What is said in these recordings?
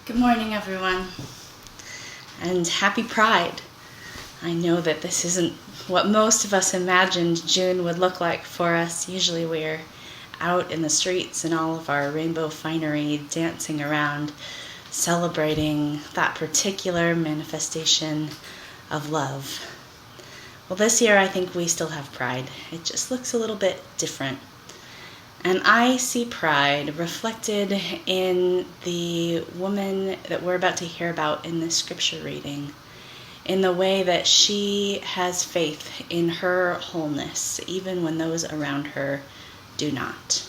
Good morning, everyone, and happy Pride. I know that this isn't what most of us imagined June would look like for us. Usually we're out in the streets in all of our rainbow finery, dancing around, celebrating that particular manifestation of love. Well, this year I think we still have Pride. It just looks a little bit different. And I see pride reflected in the woman that we're about to hear about in this scripture reading, in the way that she has faith in her wholeness, even when those around her do not.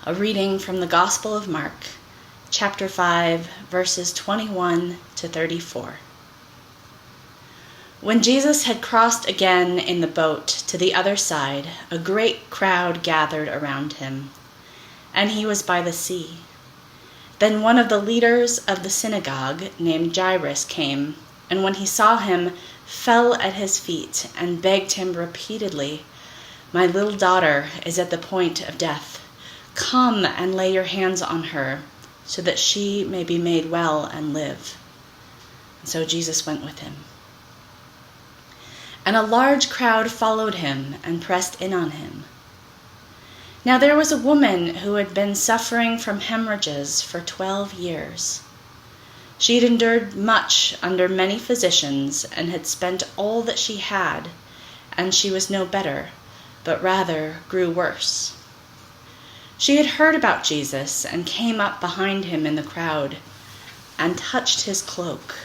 A reading from the Gospel of Mark, chapter 5, verses 21 to 34. When Jesus had crossed again in the boat to the other side, a great crowd gathered around him, and he was by the sea. Then one of the leaders of the synagogue, named Jairus, came, and when he saw him, fell at his feet and begged him repeatedly, "My little daughter is at the point of death. Come and lay your hands on her, so that she may be made well and live." And so Jesus went with him. And a large crowd followed him and pressed in on him. Now there was a woman who had been suffering from hemorrhages for 12 years. She had endured much under many physicians and had spent all that she had, and she was no better, but rather grew worse. She had heard about Jesus and came up behind him in the crowd and touched his cloak.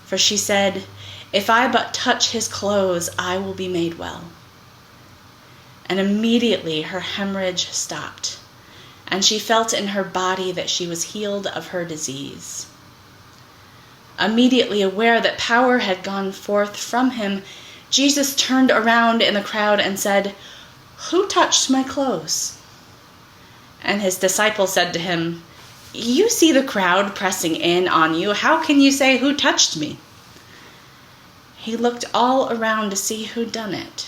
For she said, "If I but touch his clothes, I will be made well." And immediately her hemorrhage stopped, and she felt in her body that she was healed of her disease. Immediately aware that power had gone forth from him, Jesus turned around in the crowd and said, "Who touched my clothes?" And his disciples said to him, "You see the crowd pressing in on you. How can you say, 'Who touched me?'" He looked all around to see who'd done it.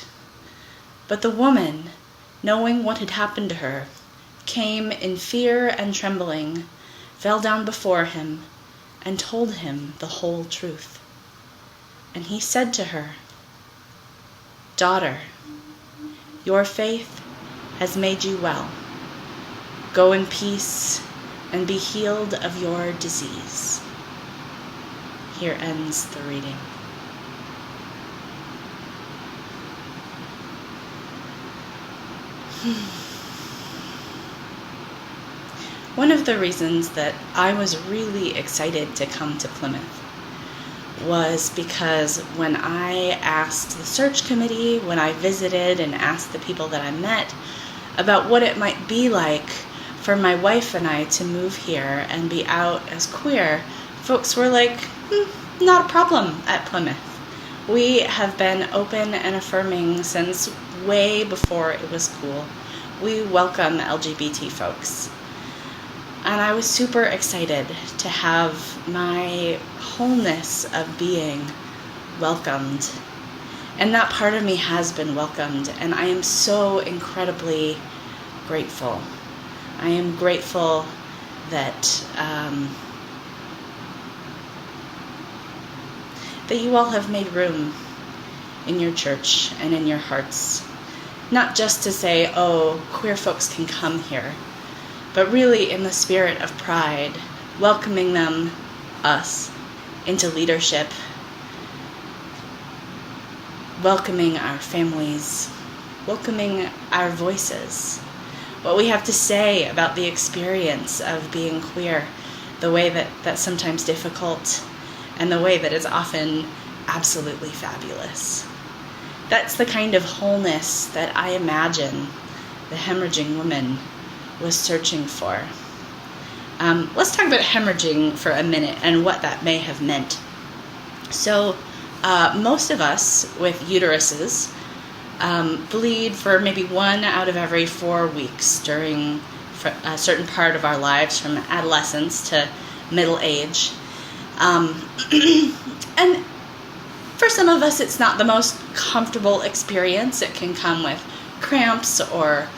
But the woman, knowing what had happened to her, came in fear and trembling, fell down before him, and told him the whole truth. And he said to her, "Daughter, your faith has made you well. Go in peace and be healed of your disease." Here ends the reading. One of the reasons that I was really excited to come to Plymouth was because when I asked the search committee, when I visited and asked the people that I met about what it might be like for my wife and I to move here and be out as queer, folks were like, not a problem at Plymouth. We have been open and affirming since way before it was cool. We welcome LGBT folks. And I was super excited to have my wholeness of being welcomed. And that part of me has been welcomed, and I am so incredibly grateful. I am grateful that that you all have made room in your church and in your hearts. Not just to say, "Oh, queer folks can come here," but really in the spirit of pride, welcoming them, us, into leadership, welcoming our families, welcoming our voices, what we have to say about the experience of being queer, the way that that's sometimes difficult, and the way that is often absolutely fabulous. That's the kind of wholeness that I imagine the hemorrhaging woman was searching for. Let's talk about hemorrhaging for a minute and what that may have meant. So most of us with uteruses bleed for maybe 1 out of every 4 weeks during a certain part of our lives, from adolescence to middle age. And for some of us, it's not the most comfortable experience. It can come with cramps or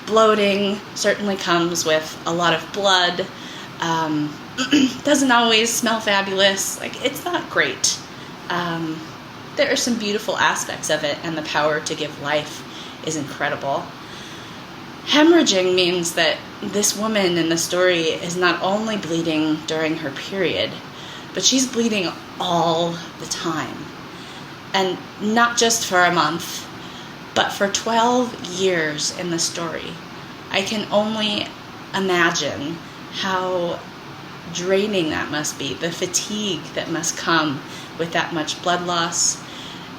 bloating, certainly comes with a lot of blood. Doesn't always smell fabulous. Like, it's not great. There are some beautiful aspects of it, and the power to give life is incredible. Hemorrhaging means that this woman in the story is not only bleeding during her period, but she's bleeding all the time. And not just for a month, but for 12 years in the story. I can only imagine how draining that must be, the fatigue that must come with that much blood loss,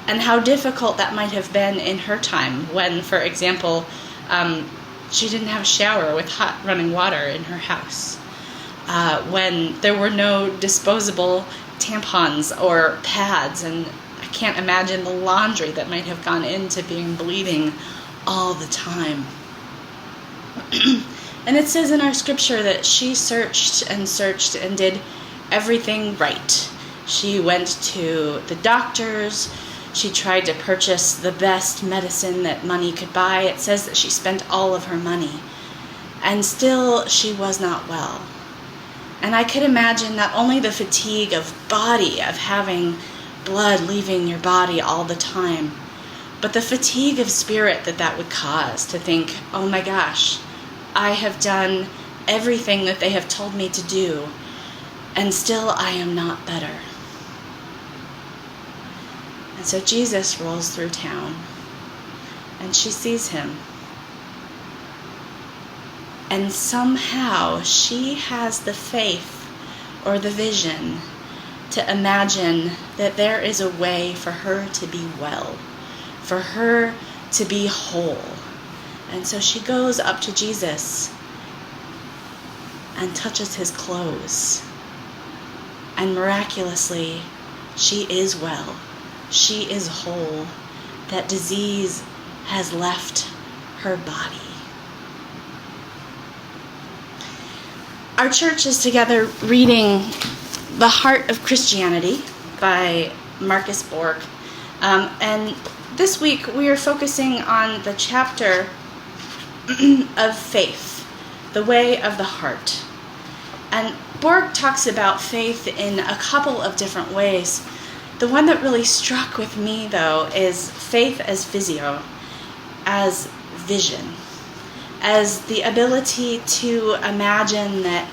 and how difficult that might have been in her time when, for example, she didn't have a shower with hot running water in her house, when there were no disposable tampons or pads, and I can't imagine the laundry that might have gone into being bleeding all the time. And it says in our scripture that she searched and did everything right. She went to the doctors. She tried to purchase the best medicine that money could buy. It says that she spent all of her money. And still she was not well. And I could imagine not only the fatigue of body, of having blood leaving your body all the time, but the fatigue of spirit that would cause, to think, oh my gosh, I have done everything that they have told me to do, and still I am not better. And so Jesus rolls through town, and she sees him. And somehow she has the faith or the vision to imagine that there is a way for her to be well, for her to be whole. And so she goes up to Jesus and touches his clothes. And miraculously, she is well. She is whole. That disease has left her body. Our church is together reading The Heart of Christianity by Marcus Borg. And this week we are focusing on the chapter of faith, the way of the heart. And Borg talks about faith in a couple of different ways. The one that really struck with me, though, is faith as physio, as vision, as the ability to imagine that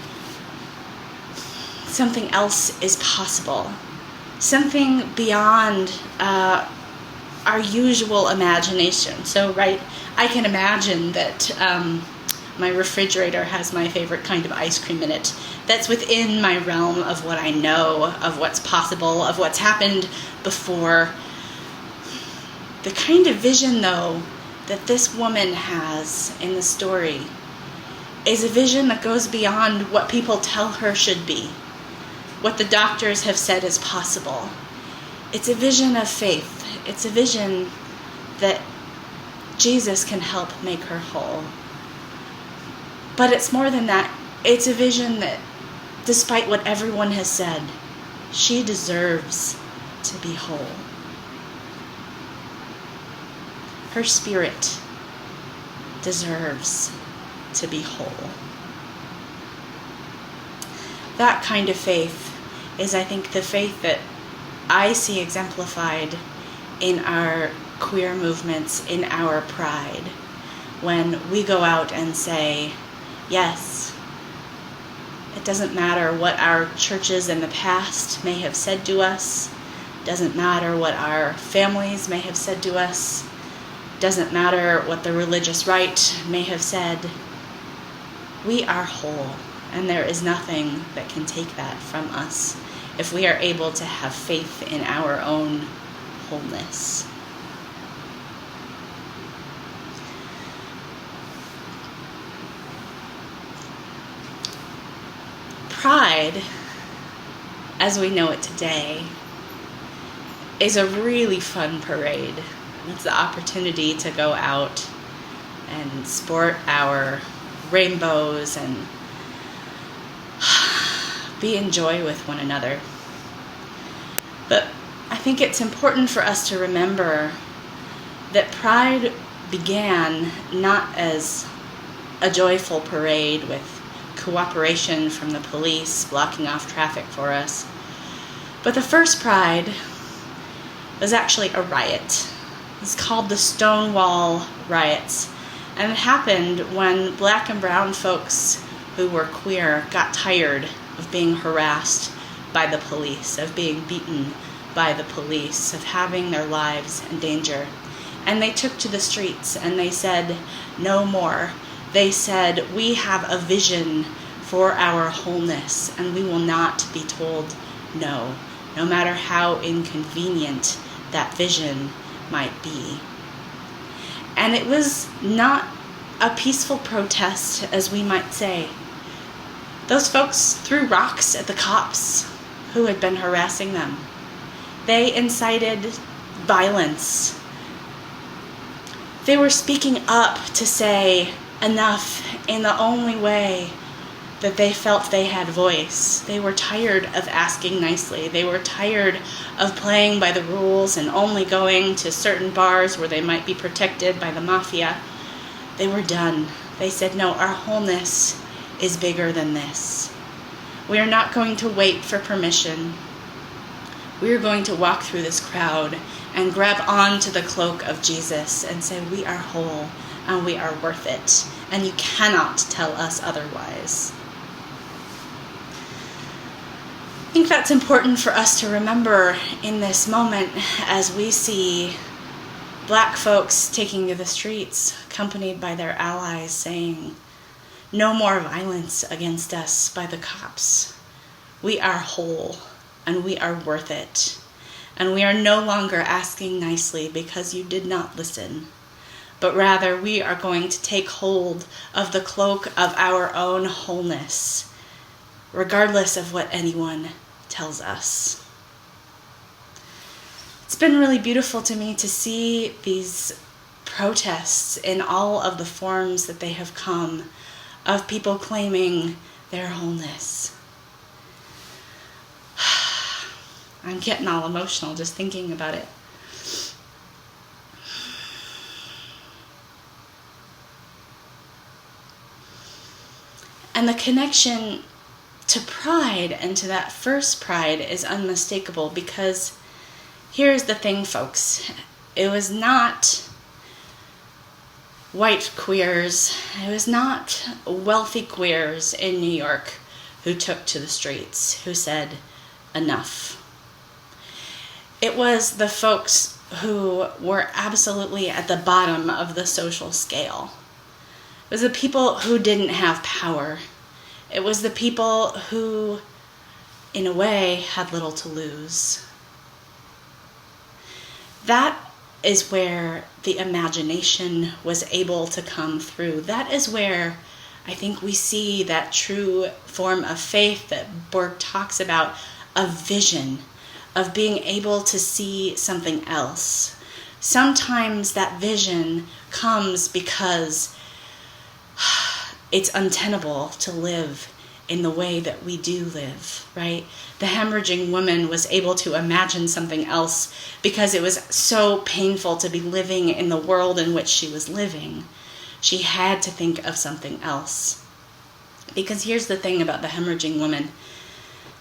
something else is possible, something beyond our usual imagination. So, right, I can imagine that my refrigerator has my favorite kind of ice cream in it. That's within my realm of what I know, of what's possible, of what's happened before. The kind of vision, though, that this woman has in the story is a vision that goes beyond what people tell her should be, what the doctors have said is possible. It's a vision of faith. It's a vision that Jesus can help make her whole. But it's more than that. It's a vision that, despite what everyone has said, she deserves to be whole. Her spirit deserves to be whole. That kind of faith is, I think, the faith that I see exemplified in our queer movements, in our pride, when we go out and say, yes, it doesn't matter what our churches in the past may have said to us, doesn't matter what our families may have said to us, doesn't matter what the religious right may have said. We are whole, and there is nothing that can take that from us if we are able to have faith in our own wholeness. Pride, as we know it today, is a really fun parade. It's the opportunity to go out and sport our rainbows and be in joy with one another. But I think it's important for us to remember that pride began not as a joyful parade with cooperation from the police blocking off traffic for us. But the first Pride was actually a riot. It's called the Stonewall Riots. And it happened when black and brown folks who were queer got tired of being harassed by the police, of being beaten by the police, of having their lives in danger. And they took to the streets and they said, no more. They said, we have a vision for our wholeness and we will not be told no, no matter how inconvenient that vision might be. And it was not a peaceful protest, as we might say. Those folks threw rocks at the cops who had been harassing them. They incited violence. They were speaking up to say enough in the only way that they felt they had voice. They were tired of asking nicely. They were tired of playing by the rules and only going to certain bars where they might be protected by the mafia. They were done. They said, no, our wholeness is bigger than this. We are not going to wait for permission. We are going to walk through this crowd and grab onto the cloak of Jesus and say, we are whole and we are worth it, and you cannot tell us otherwise. I think that's important for us to remember in this moment as we see black folks taking to the streets, accompanied by their allies, saying, no more violence against us by the cops. We are whole and we are worth it. And we are no longer asking nicely because you did not listen, but rather we are going to take hold of the cloak of our own wholeness, regardless of what anyone tells us. It's been really beautiful to me to see these protests in all of the forms that they have come, of people claiming their wholeness. I'm getting all emotional just thinking about it. And the connection to pride and to that first pride is unmistakable, because here's the thing, folks. It was not white queers, it was not wealthy queers in New York who took to the streets, who said, enough. It was the folks who were absolutely at the bottom of the social scale. It was the people who didn't have power. It was the people who, in a way, had little to lose. That is where the imagination was able to come through. That is where I think we see that true form of faith that Borg talks about, a vision of being able to see something else. Sometimes that vision comes because it's untenable to live in the way that we do live, right? The hemorrhaging woman was able to imagine something else because it was so painful to be living in the world in which she was living. She had to think of something else. Because here's the thing about the hemorrhaging woman.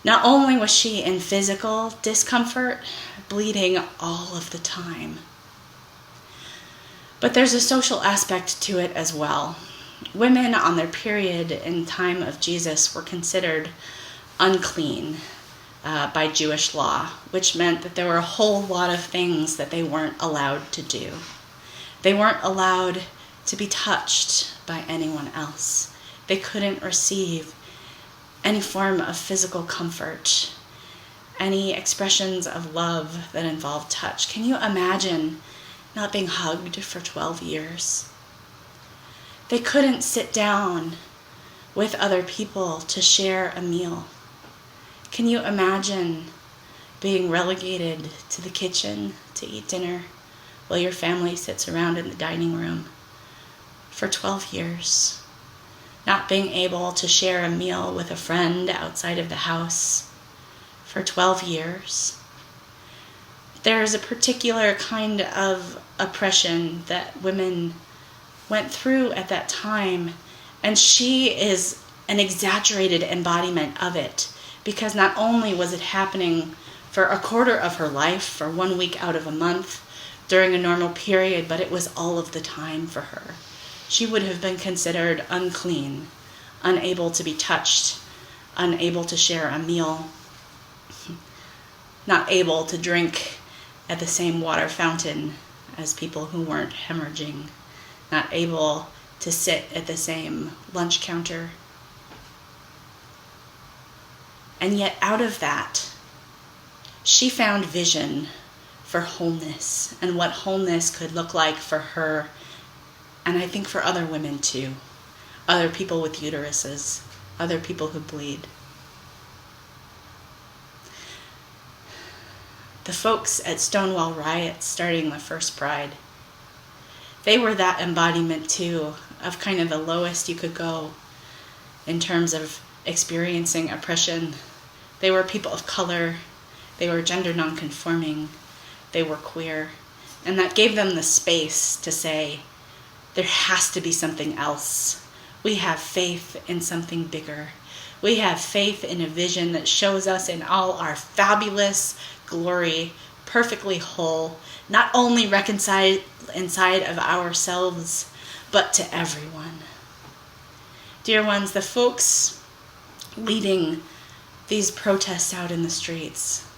Not only was she in physical discomfort, bleeding all of the time, but there's a social aspect to it as well. Women on their period in time of Jesus were considered unclean by Jewish law, which meant that there were a whole lot of things that they weren't allowed to do. They weren't allowed to be touched by anyone else. They couldn't receive any form of physical comfort, any expressions of love that involved touch. Can you imagine not being hugged for 12 years? They couldn't sit down with other people to share a meal. Can you imagine being relegated to the kitchen to eat dinner while your family sits around in the dining room for 12 years? Not being able to share a meal with a friend outside of the house for 12 years. There is a particular kind of oppression that women went through at that time, and she is an exaggerated embodiment of it, because not only was it happening for a quarter of her life, for 1 week out of a month during a normal period, but it was all of the time for her. She would have been considered unclean, unable to be touched, unable to share a meal, not able to drink at the same water fountain as people who weren't hemorrhaging, not able to sit at the same lunch counter. And yet out of that, she found vision for wholeness and what wholeness could look like for her, and I think for other women too, other people with uteruses, other people who bleed. The folks at Stonewall riots starting the first Pride, they were that embodiment too of kind of the lowest you could go in terms of experiencing oppression. They were people of color, they were gender nonconforming, they were queer, and that gave them the space to say, there has to be something else. We have faith in something bigger. We have faith in a vision that shows us in all our fabulous glory, perfectly whole, not only reconciled inside of ourselves, but to everyone. Dear ones, the folks leading these protests out in the streets,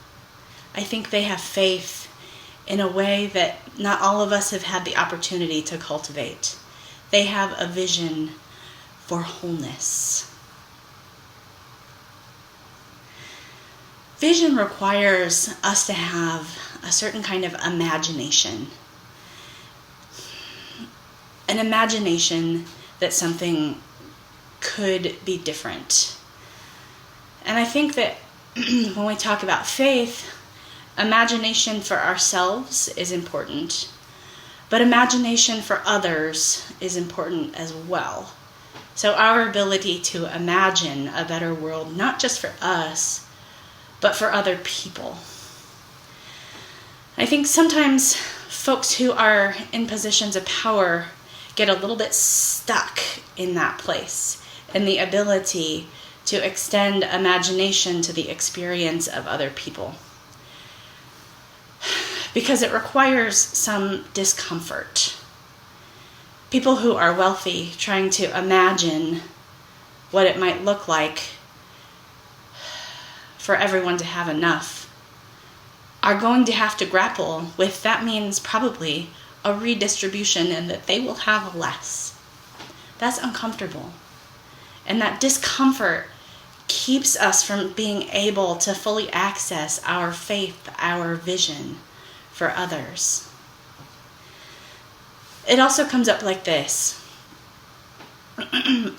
I think they have faith in a way that not all of us have had the opportunity to cultivate. They have a vision for wholeness. Vision requires us to have a certain kind of imagination. An imagination that something could be different. And I think that when we talk about faith, imagination for ourselves is important, but imagination for others is important as well. So our ability to imagine a better world, not just for us, but for other people. I think sometimes folks who are in positions of power get a little bit stuck in that place, in the ability to extend imagination to the experience of other people. Because it requires some discomfort. People who are wealthy trying to imagine what it might look like for everyone to have enough are going to have to grapple with that means probably a redistribution and that they will have less. That's uncomfortable. And that discomfort keeps us from being able to fully access our faith, our vision for others. It also comes up like this.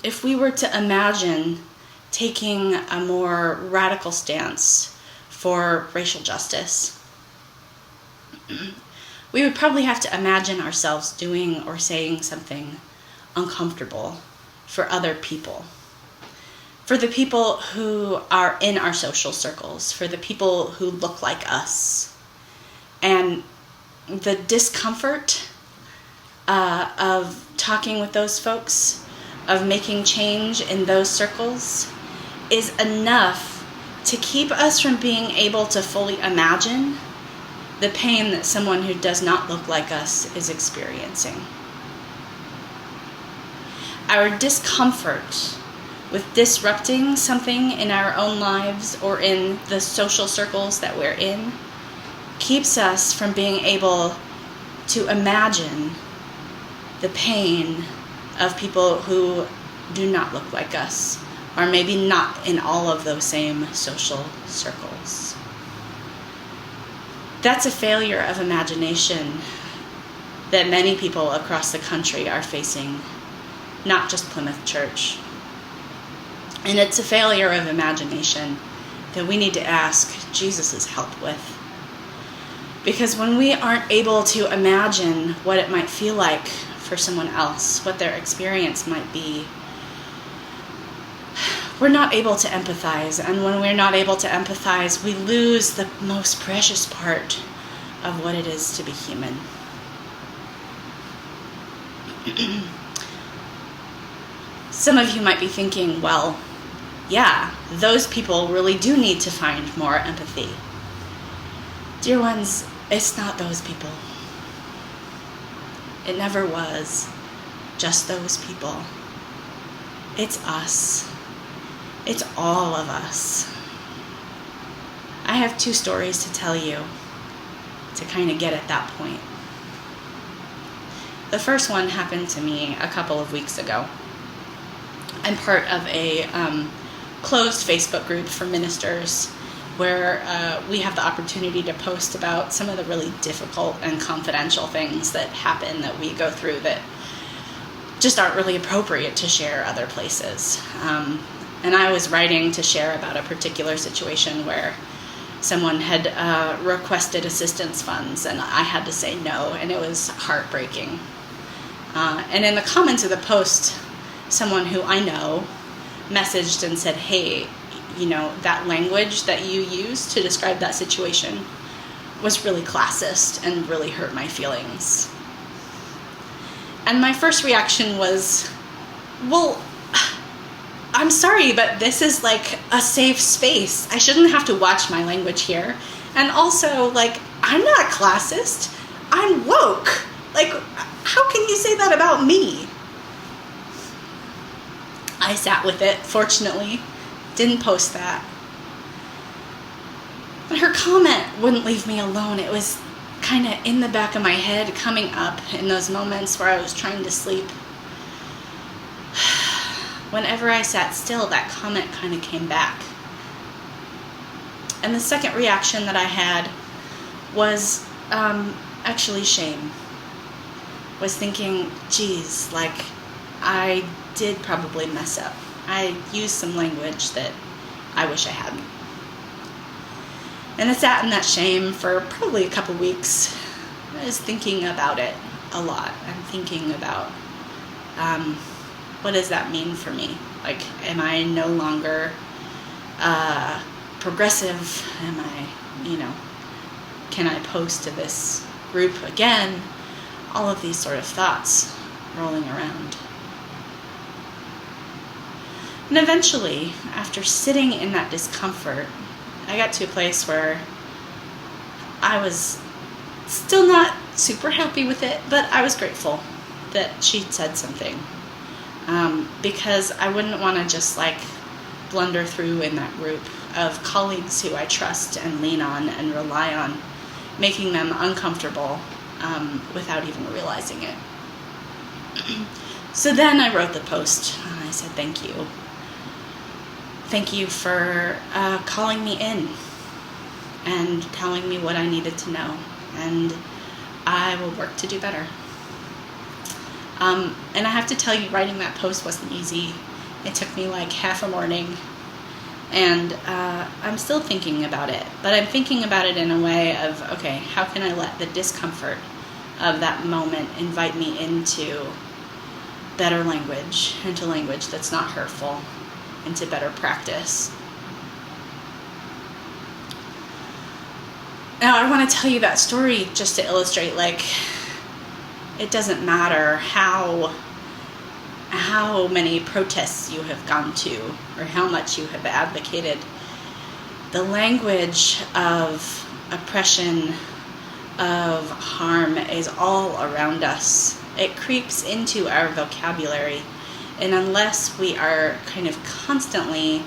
If we were to imagine taking a more radical stance for racial justice, we would probably have to imagine ourselves doing or saying something uncomfortable for other people. For the people who are in our social circles, for the people who look like us. And the discomfort of talking with those folks, of making change in those circles, is enough to keep us from being able to fully imagine the pain that someone who does not look like us is experiencing. Our discomfort with disrupting something in our own lives or in the social circles that we're in keeps us from being able to imagine the pain of people who do not look like us, or maybe not in all of those same social circles. That's a failure of imagination that many people across the country are facing, not just Plymouth Church. And it's a failure of imagination that we need to ask Jesus' help with. Because when we aren't able to imagine what it might feel like for someone else, what their experience might be, we're not able to empathize. And when we're not able to empathize, we lose the most precious part of what it is to be human. Some of you might be thinking, well, yeah, those people really do need to find more empathy. Dear ones, it's not those people. It never was just those people. It's us. It's all of us. I have 2 stories to tell you to kind of get at that point. The first one happened to me a couple of weeks ago. I'm part of a closed Facebook group for ministers where we have the opportunity to post about some of the really difficult and confidential things that happen that we go through that just aren't really appropriate to share other places. And I was writing to share about a particular situation where someone had requested assistance funds and I had to say no, and it was heartbreaking. And in the comments of the post, someone who I know messaged and said, hey, that language that you used to describe that situation was really classist and really hurt my feelings. And my first reaction was, well, I'm sorry, but this is like a safe space. I shouldn't have to watch my language here. And also, I'm not classist. I'm woke. How can you say that about me? I sat with it, fortunately. Didn't post that. But her comment wouldn't leave me alone. It was kind of in the back of my head, coming up in those moments where I was trying to sleep. Whenever I sat still, that comment kind of came back. And the second reaction that I had was actually shame. Was thinking, geez, I did probably mess up. I used some language that I wish I hadn't. And I sat in that shame for probably a couple weeks. I was thinking about it a lot. I'm thinking about what does that mean for me? Am I no longer progressive? Am I, can I post to this group again? All of these sort of thoughts rolling around. And eventually, after sitting in that discomfort, I got to a place where I was still not super happy with it, but I was grateful that she'd said something. Because I wouldn't want to just blunder through in that group of colleagues who I trust and lean on and rely on, making them uncomfortable without even realizing it. So then I wrote the post. I said, thank you. Thank you for calling me in and telling me what I needed to know. And I will work to do better. And I have to tell you, writing that post wasn't easy. It took me half a morning. And I'm still thinking about it. But I'm thinking about it in a way of, okay, how can I let the discomfort of that moment invite me into better language, into language that's not hurtful, into better practice. Now, I want to tell you that story just to illustrate, it doesn't matter how many protests you have gone to or how much you have advocated. The language of oppression, of harm is all around us. It creeps into our vocabulary. And unless we are kind of constantly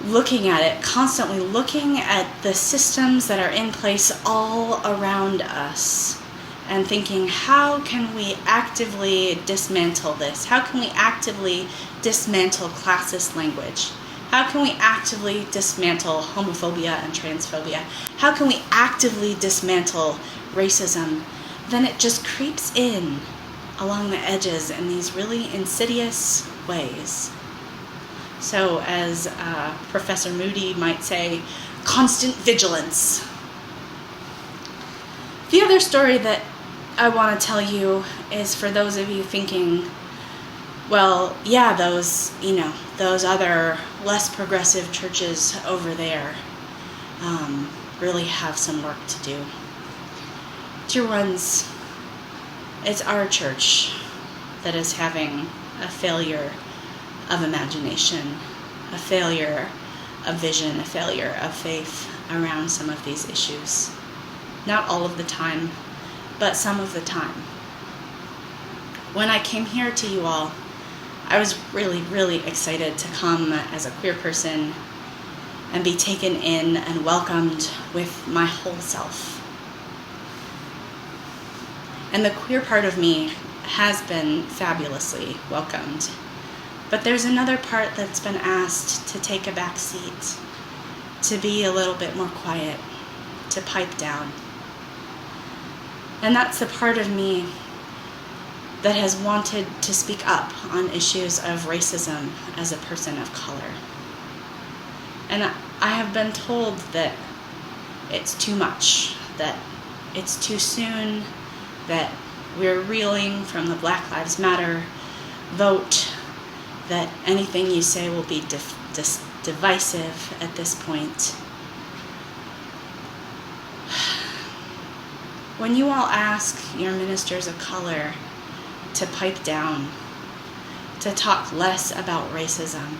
looking at it, constantly looking at the systems that are in place all around us and thinking, how can we actively dismantle this? How can we actively dismantle classist language? How can we actively dismantle homophobia and transphobia? How can we actively dismantle racism? Then it just creeps in along the edges in these really insidious ways. So as Professor Moody might say, constant vigilance. The other story that I want to tell you is for those of you thinking, well, yeah, those other less progressive churches over there really have some work to do. Dear ones, it's our church that is having a failure of imagination a failure of vision, a failure of faith around some of these issues. Not all of the time, but some of the time. When I came here to you all, I was really, really excited to come as a queer person and be taken in and welcomed with my whole self. And the queer part of me has been fabulously welcomed. But there's another part that's been asked to take a back seat, to be a little bit more quiet, to pipe down. And that's the part of me that has wanted to speak up on issues of racism as a person of color. And I have been told that it's too much, that it's too soon, that we're reeling from the Black Lives Matter vote, that anything you say will be divisive at this point. When you all ask your ministers of color to pipe down, to talk less about racism,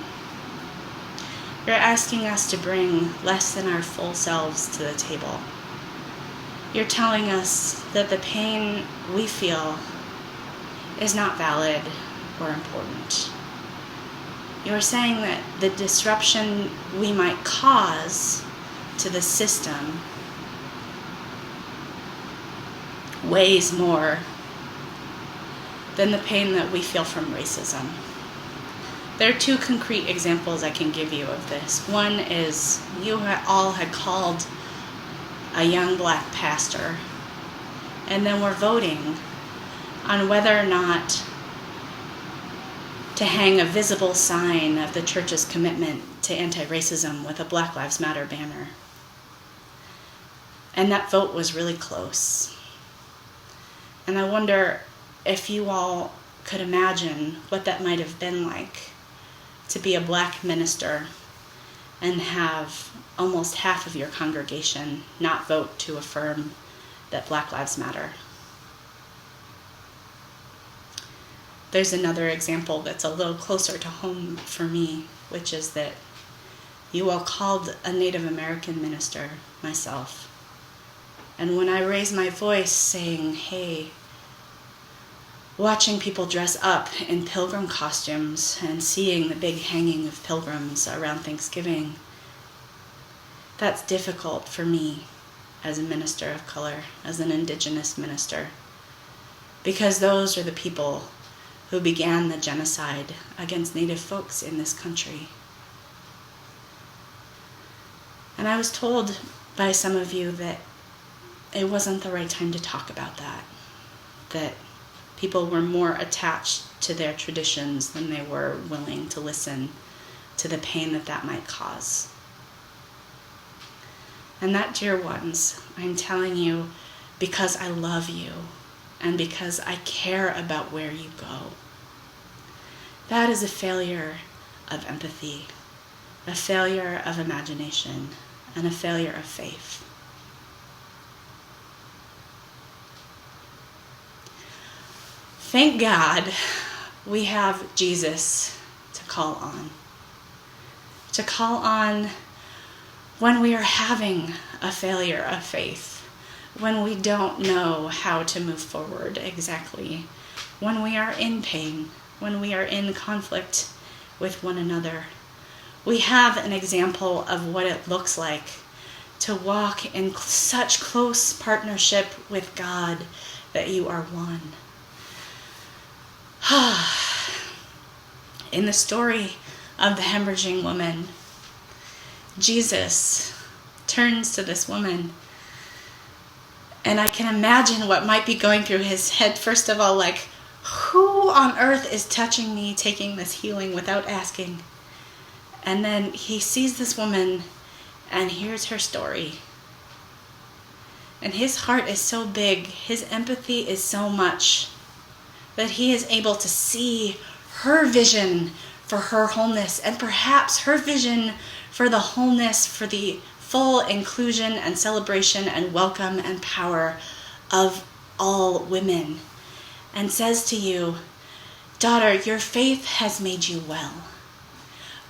you're asking us to bring less than our full selves to the table. You're telling us that the pain we feel is not valid or important. You're saying that the disruption we might cause to the system weighs more than the pain that we feel from racism. There are two concrete examples I can give you of this. One is you all had called a young black pastor, and then we're voting on whether or not to hang a visible sign of the church's commitment to anti-racism with a Black Lives Matter banner. And that vote was really close. And I wonder if you all could imagine what that might have been like to be a black minister and have almost half of your congregation not vote to affirm that Black Lives Matter. There's another example that's a little closer to home for me, which is that you all called a Native American minister, myself. And when I raised my voice saying, hey, watching people dress up in pilgrim costumes and seeing the big hanging of pilgrims around Thanksgiving, that's difficult for me as a minister of color, as an Indigenous minister, because those are the people who began the genocide against Native folks in this country. And I was told by some of you that it wasn't the right time to talk about that people were more attached to their traditions than they were willing to listen to the pain that might cause. And that, dear ones, I'm telling you because I love you and because I care about where you go. That is a failure of empathy, a failure of imagination, and a failure of faith. Thank God we have Jesus to call on. To call on when we are having a failure of faith, when we don't know how to move forward exactly, when we are in pain, when we are in conflict with one another. We have an example of what it looks like to walk in such close partnership with God that you are one. In the story of the hemorrhaging woman, Jesus turns to this woman, and I can imagine what might be going through his head. First of all, like, who on earth is touching me, taking this healing without asking? And then he sees this woman and hears her story. And his heart is so big, his empathy is so much, that he is able to see her vision for her wholeness, and perhaps her vision for the wholeness, for the full inclusion and celebration and welcome and power of all women, and says to you, daughter, your faith has made you well.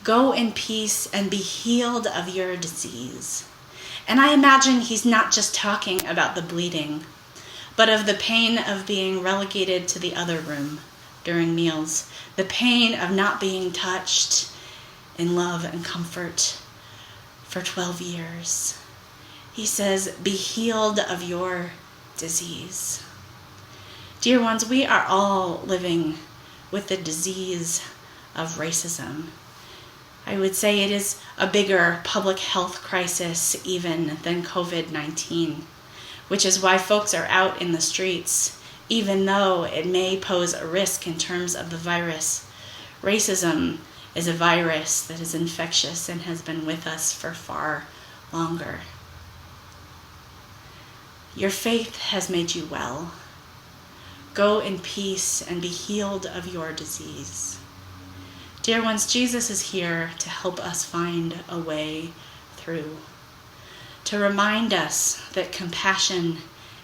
Go in peace and be healed of your disease. And I imagine he's not just talking about the bleeding, but of the pain of being relegated to the other room during meals, the pain of not being touched in love and comfort for 12 years. He says, be healed of your disease. Dear ones, we are all living with the disease of racism. I would say it is a bigger public health crisis even than COVID-19, which is why folks are out in the streets, even though it may pose a risk in terms of the virus. Racism is a virus that is infectious and has been with us for far longer. Your faith has made you well. Go in peace and be healed of your disease. Dear ones, Jesus is here to help us find a way through, to remind us that compassion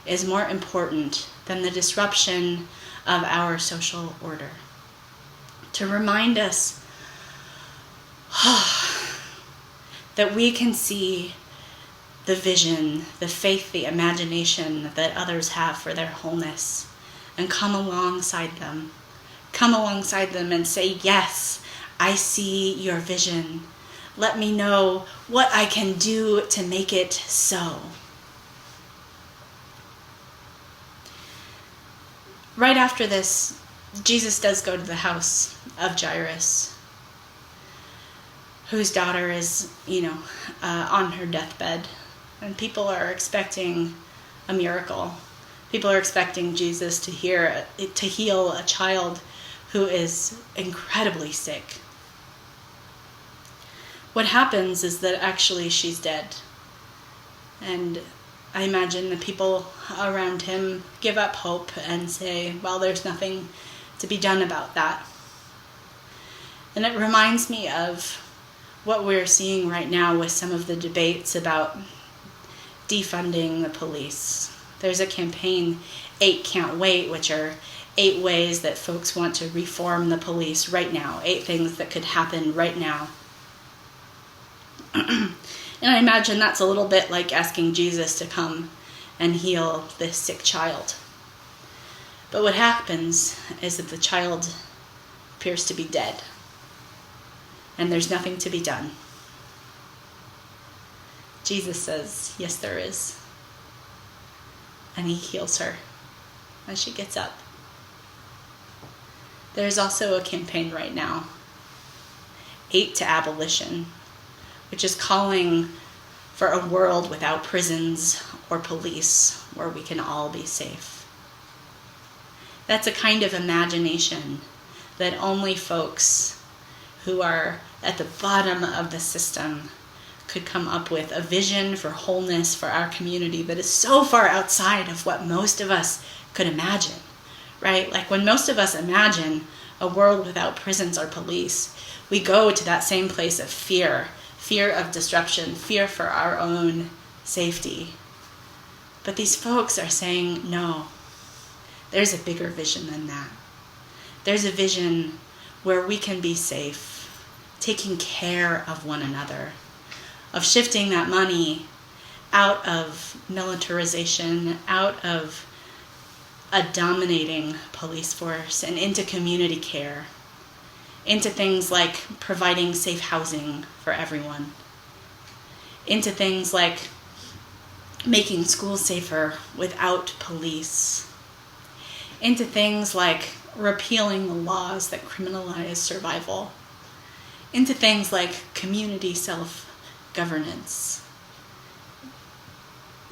is more important than the disruption of our social order, to remind us that we can see the vision, the faith, the imagination that others have for their wholeness, and come alongside them. Come alongside them and say, yes, I see your vision. Let me know what I can do to make it so. Right after this, Jesus does go to the house of Jairus, whose daughter is, on her deathbed. And people are expecting a miracle. People are expecting Jesus to heal a child who is incredibly sick. What happens is that actually she's dead. And I imagine the people around him give up hope and say, well, there's nothing to be done about that. And it reminds me of what we're seeing right now with some of the debates about defunding the police. There's a campaign, 8 Can't Wait, which are 8 ways that folks want to reform the police right now. 8 things that could happen right now. And I imagine that's a little bit like asking Jesus to come and heal this sick child. But what happens is that the child appears to be dead. And there's nothing to be done. Jesus says, yes, there is. And he heals her. And she gets up. There's also a campaign right now, 8 to Abolition, which is calling for a world without prisons or police where we can all be safe. That's a kind of imagination that only folks who are at the bottom of the system could come up with, a vision for wholeness for our community that is so far outside of what most of us could imagine, right? Like when most of us imagine a world without prisons or police, we go to that same place of fear of disruption, fear for our own safety. But these folks are saying, no, there's a bigger vision than that. There's a vision where we can be safe, taking care of one another, of shifting that money out of militarization, out of a dominating police force, and into community care, into things like providing safe housing for everyone, into things like making schools safer without police, into things like repealing the laws that criminalize survival, into things like community self-governance.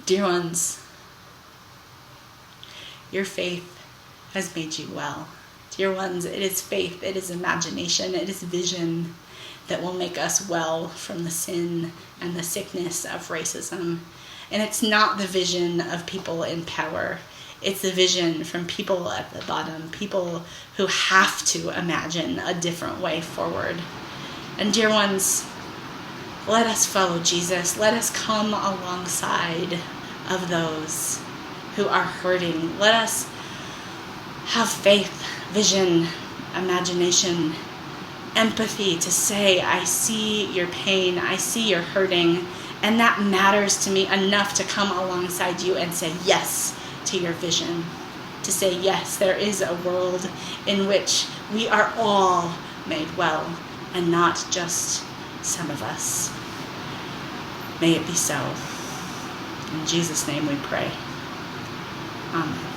Dear ones, your faith has made you well. Dear ones, it is faith, it is imagination, it is vision that will make us well from the sin and the sickness of racism. And it's not the vision of people in power. It's the vision from people at the bottom, people who have to imagine a different way forward. And dear ones, let us follow Jesus. Let us come alongside of those who are hurting. Let us have faith, vision, imagination, empathy to say, I see your pain, I see your hurting, and that matters to me enough to come alongside you and say yes to your vision. To say, yes, there is a world in which we are all made well, and not just some of us. May it be so. In Jesus' name we pray. Amen.